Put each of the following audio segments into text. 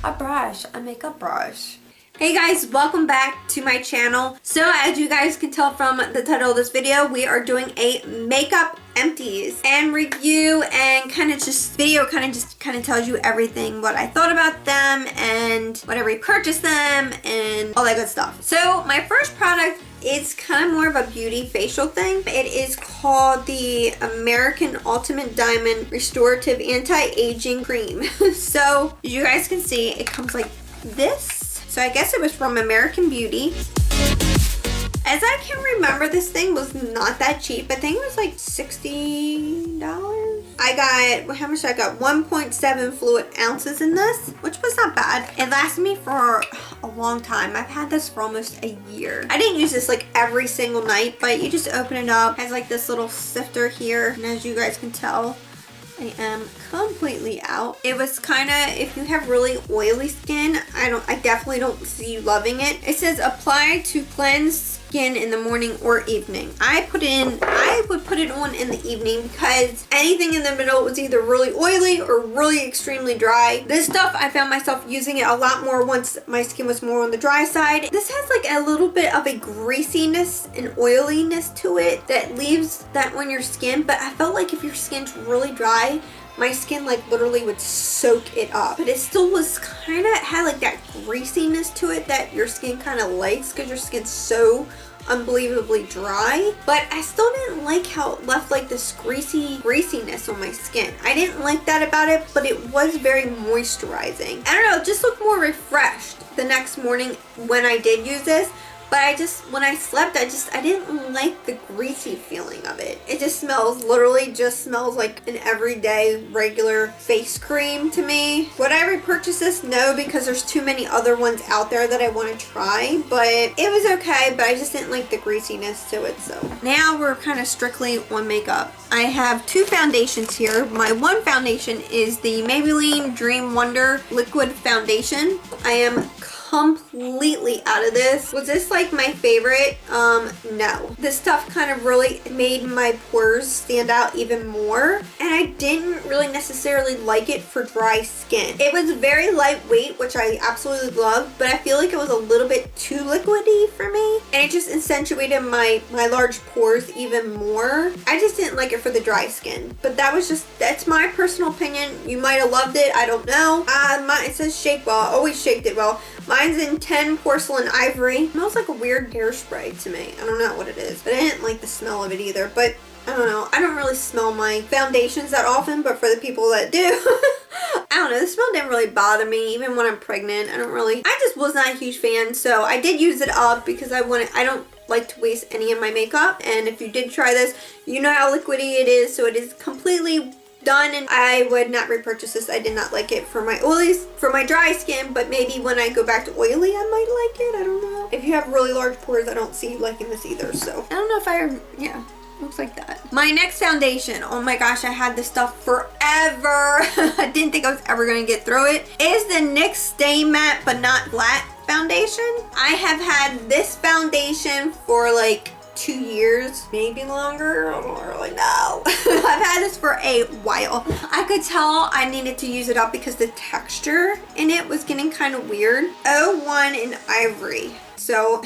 a makeup brush. Hey guys, welcome back to my channel. So as you guys can tell from the title of this video, we are doing a makeup empties and review, and kind of tells you everything, what I thought about them and what I repurchased them and all that good stuff. So my first product is kind of more of a beauty facial thing. It is called the American Ultimate Diamond Restorative Anti-Aging Cream. So as you guys can see, it comes like this. So I guess it was from American Beauty. As I can remember, this thing was not that cheap. I think it was like $60. I got, how much I got? 1.7 fluid ounces in this, which was not bad. It lasted me for a long time. I've had this for almost a year. I didn't use this like every single night, but you just open it up. It has like this little sifter here. And as you guys can tell, I am completely out. It was kind of, if you have really oily skin, I definitely don't see you loving it. It says apply to cleanse skin in the morning or evening. I would put it on in the evening because anything in the middle was either really oily or really extremely dry. This stuff, I found myself using it a lot more once my skin was more on the dry side. This has like a little bit of a greasiness and oiliness to it that leaves that on your skin, but I felt like if your skin's really dry, my skin like literally would soak it up, but it still was kind of had like that greasiness to it that your skin kind of likes because your skin's so unbelievably dry. But I still didn't like how it left like this greasiness on my skin. I didn't like that about it, but it was very moisturizing. I don't know, it just looked more refreshed the next morning when I did use this. But when I slept, I didn't like the greasy feeling of it. It just literally just smells like an everyday regular face cream to me. Would I repurchase this? No, because there's too many other ones out there that I want to try. But it was okay, but I just didn't like the greasiness to it. So now we're kind of strictly on makeup. I have two foundations here. My one foundation is the Maybelline Dream Wonder Liquid Foundation. I am completely out of this. Was this like my favorite? No. This stuff kind of really made my pores stand out even more, and I didn't really necessarily like it for dry skin. It was very lightweight, which I absolutely loved, but I feel like it was a little bit too liquidy for me, and it just accentuated my large pores even more. I just didn't like it for the dry skin, but that's my personal opinion. You might have loved it, I don't know. It says shake well. I always shaked it well. Mine's in 10 Porcelain Ivory. It smells like a weird hairspray to me. I don't know what it is, but I didn't like the smell of it either. But I don't know. I don't really smell my foundations that often, but for the people that do, I don't know. The smell didn't really bother me, even when I'm pregnant. I just was not a huge fan. So I did use it up because I don't like to waste any of my makeup. And if you did try this, you know how liquidy it is. So it is completely done, and I would not repurchase this. I did not like it for my dry skin, but maybe when I go back to oily, I might like it. I don't know. If you have really large pores, I don't see you liking this either. So I don't know if looks like that. My next foundation, oh my gosh, I had this stuff forever. I didn't think I was ever going to get through it. Is the NYX Stay Matte But Not Flat foundation. I have had this foundation for like 2 years, maybe longer. I don't really know. I've had this for a while. I could tell I needed to use it up because the texture in it was getting kind of weird. 01 in Ivory. So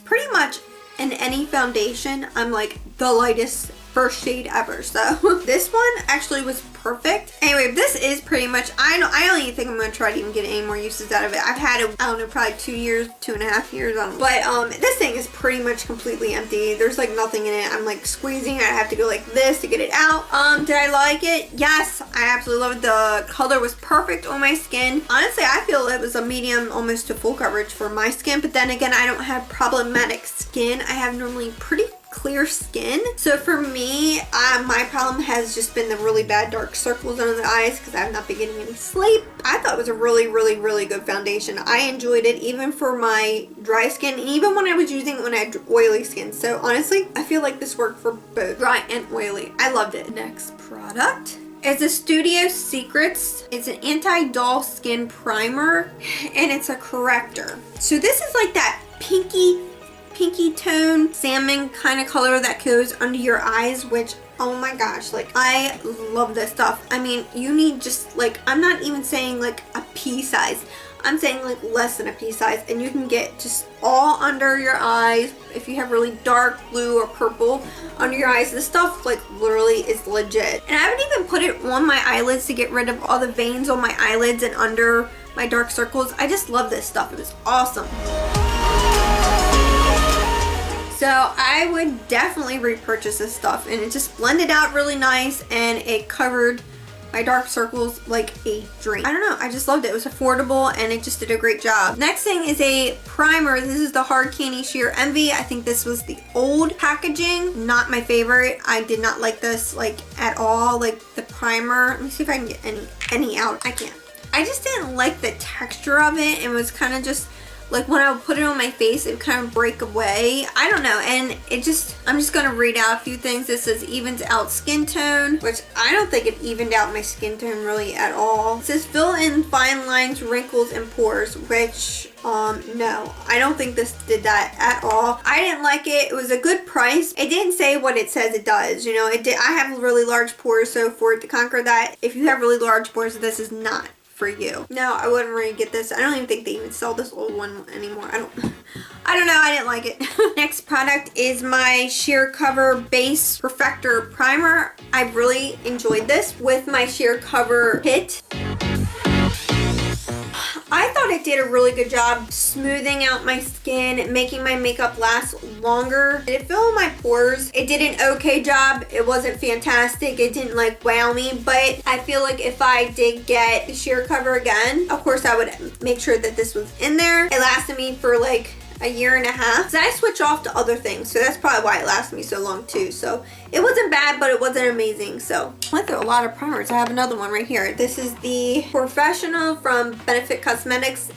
pretty much in any foundation, I'm like the lightest first shade ever. So this one actually was perfect. Anyway, this is pretty much, I don't even think I'm going to try to even get any more uses out of it. I've had it, I don't know, probably 2 years, 2.5 years. I don't know. But this thing is pretty much completely empty. There's like nothing in it. I'm like squeezing. I have to go like this to get it out. Did I like it? Yes, I absolutely love it. The color was perfect on my skin. Honestly, I feel it was a medium almost to full coverage for my skin. But then again, I don't have problematic skin. I have normally pretty clear skin. So for me, my problem has just been the really bad dark circles under the eyes because I've not been getting any sleep. I thought it was a really, really, really good foundation. I enjoyed it even for my dry skin, even when I was using it when I had oily skin. So honestly, I feel like this worked for both dry and oily. I loved it. Next product is a Studio Secrets. It's an anti-dull skin primer, and it's a corrector. So this is like that pinky tone salmon kind of color that goes under your eyes, which Oh my gosh, like I love this stuff. I mean, you need just like, I'm not even saying like a pea size. I'm saying like less than a pea size, and you can get just all under your eyes. If you have really dark blue or purple under your eyes, this stuff like literally is legit. And I haven't even put it on my eyelids to get rid of all the veins on my eyelids and under my dark circles. I just love this stuff. It was awesome. So I would definitely repurchase this stuff, and it just blended out really nice, and it covered my dark circles like a dream. I don't know, I just loved it. It was affordable and it just did a great job. Next thing is a primer. This is the Hard Candy Sheer Envy. I think this was the old packaging. Not my favorite. I did not like this like at all. Like the primer. Let me see if I can get any out. I can't. I just didn't like the texture of it. It was kind of just like when I would put it on my face, it would kind of break away. I don't know. And it just, I'm just going to read out a few things. This says evens out skin tone, which I don't think it evened out my skin tone really at all. It says fill in fine lines, wrinkles, and pores, which no, I don't think this did that at all. I didn't like it. It was a good price. It didn't say what it says it does. You know, it did. I have really large pores, so for it to conquer that, if you have really large pores, this is not for you. No, I wouldn't really get this. I don't even think they even sell this old one anymore. I don't know. I didn't like it. Next product is my Sheer Cover Base Perfector Primer. I really enjoyed this with my Sheer Cover kit. I thought it did a really good job smoothing out my skin, making my makeup last longer. Did it fill in my pores? It did an okay job. It wasn't fantastic. It didn't like wow me, but I feel like if I did get the Sheer Cover again, of course I would make sure that this was in there. It lasted me for like a year and a half. So I switch off to other things, so that's probably why it lasted me so long too. So it wasn't bad, but it wasn't amazing. So I went through a lot of primers. I have another one right here. This is the Professional from Benefit Cosmetics.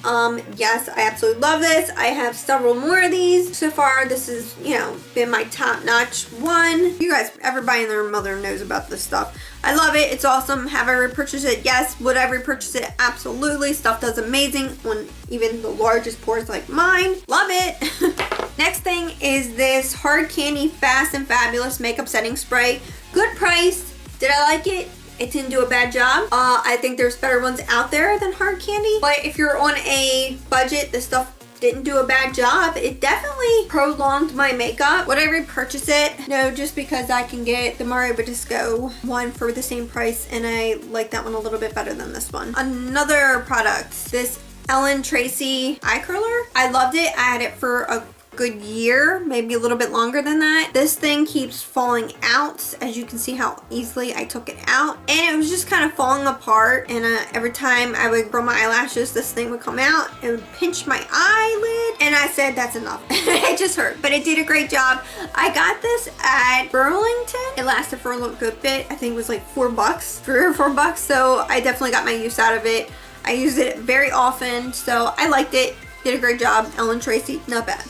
Yes, I absolutely love this. I have several more of these so far. This has, you know, been my top-notch one. You guys, everybody and their mother knows about this stuff. I love it. It's awesome. Have I repurchased it? Yes. Would I repurchase it? Absolutely. Stuff does amazing on even the largest pores like mine. Love it. Next thing is this Hard Candy Fast and Fabulous Makeup Setting Spray. Good price. Did I like it? It didn't do a bad job. I think there's better ones out there than Hard Candy. But if you're on a budget, this stuff didn't do a bad job. It definitely prolonged my makeup. Would I repurchase it? No, just because I can get the Mario Badisco one for the same price, and I like that one a little bit better than this one. Another product, this Ellen Tracy eye curler. I loved it. I had it for a good year, maybe a little bit longer than that. This thing keeps falling out. As you can see how easily I took it out, and it was just kind of falling apart, and every time I would grow my eyelashes, this thing would come out. It would pinch my eyelid, and I said that's enough. It just hurt, but it did a great job. I got this at Burlington. It lasted for a little good bit. I think it was like $4, $3 or $4, so I definitely got my use out of it. I used it very often, so I liked it. Did a great job. Ellen Tracy, not bad.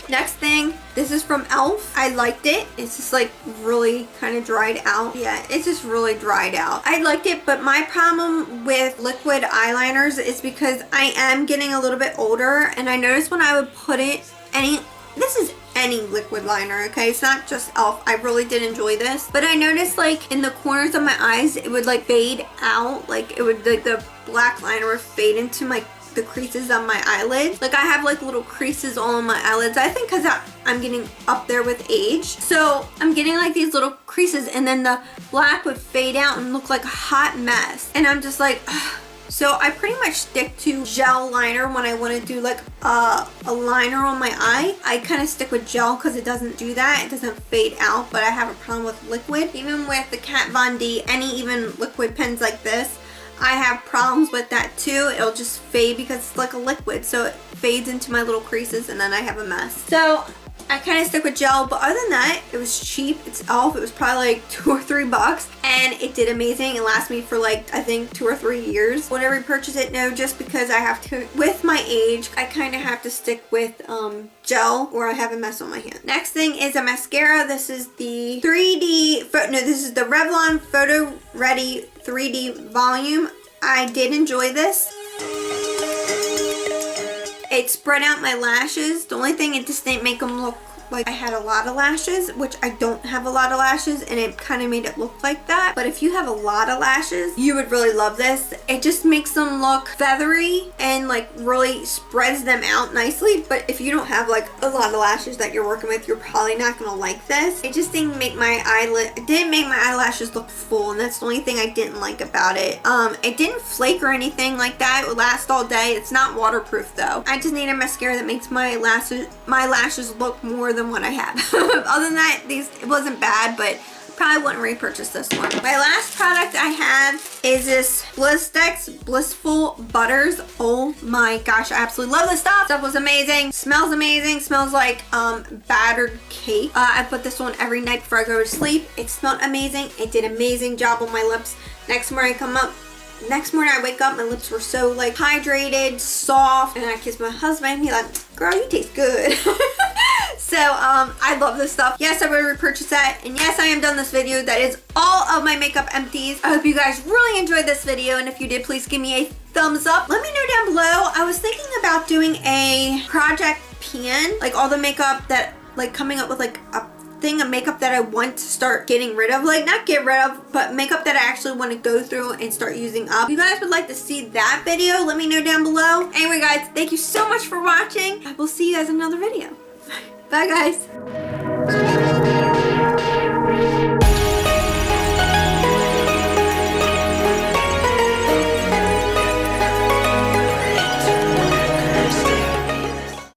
Next thing, this is from e.l.f. I liked it. It's just like really kind of dried out. Yeah, it's just really dried out. I liked it, but my problem with liquid eyeliners is because I am getting a little bit older, and I noticed when I would put it, this is any liquid liner, okay? It's not just e.l.f. I really did enjoy this, but I noticed like in the corners of my eyes, it would like fade out. Like it would, like the black liner would fade into the creases on my eyelids. Like I have like little creases all on my eyelids. I think because I'm getting up there with age. So I'm getting like these little creases, and then the black would fade out and look like a hot mess. And I'm just like, ugh. So I pretty much stick to gel liner when I want to do like a liner on my eye. I kind of stick with gel because it doesn't do that. It doesn't fade out, but I have a problem with liquid. Even with the Kat Von D, any even liquid pens like this, I have problems with that too. It'll just fade because it's like a liquid, so it fades into my little creases, and then I have a mess. So I kind of stick with gel, but other than that, it was cheap. It's e.l.f. It was probably like $2 or $3, and it did amazing. It lasted me for like, I think 2 or 3 years. Would I repurchase it? No, just because I have to, with my age, I kind of have to stick with gel or I have a mess on my hand. Next thing is a mascara. This is the this is the Revlon Photo Ready 3D Volume. I did enjoy this. It spread out my lashes. The only thing, it just didn't make them look like I had a lot of lashes, which I don't have a lot of lashes, and it kind of made it look like that. But if you have a lot of lashes, you would really love this. It just makes them look feathery and like really spreads them out nicely. But if you don't have like a lot of lashes that you're working with, you're probably not gonna like this. It just didn't make my eyelashes look full, and that's the only thing I didn't like about it. It didn't flake or anything like that. It would last all day. It's not waterproof though. I just need a mascara that makes my lashes look more than what I have. Other than that, it wasn't bad, but probably wouldn't repurchase this one. My last product I have is this Blistex Blissful Butters. Oh my gosh, I absolutely love this stuff. Stuff was amazing. Smells amazing. Smells like battered cake. I put this one every night before I go to sleep. It smelled amazing. It did an amazing job on my lips. Next morning I wake up, my lips were so like hydrated, soft, and I kissed my husband. He's like, girl, you taste good. So I love this stuff. Yes, I would repurchase that. And yes, I am done this video. That is all of my makeup empties. I hope you guys really enjoyed this video. And if you did, please give me a thumbs up. Let me know down below. I was thinking about doing a project pan, like all the makeup that, like coming up with like a thing of makeup that I want to start getting rid of, like not get rid of, but makeup that I actually want to go through and start using up. If you guys would like to see that video, let me know down below. Anyway guys, thank you so much for watching. I will see you guys in another video. Bye guys.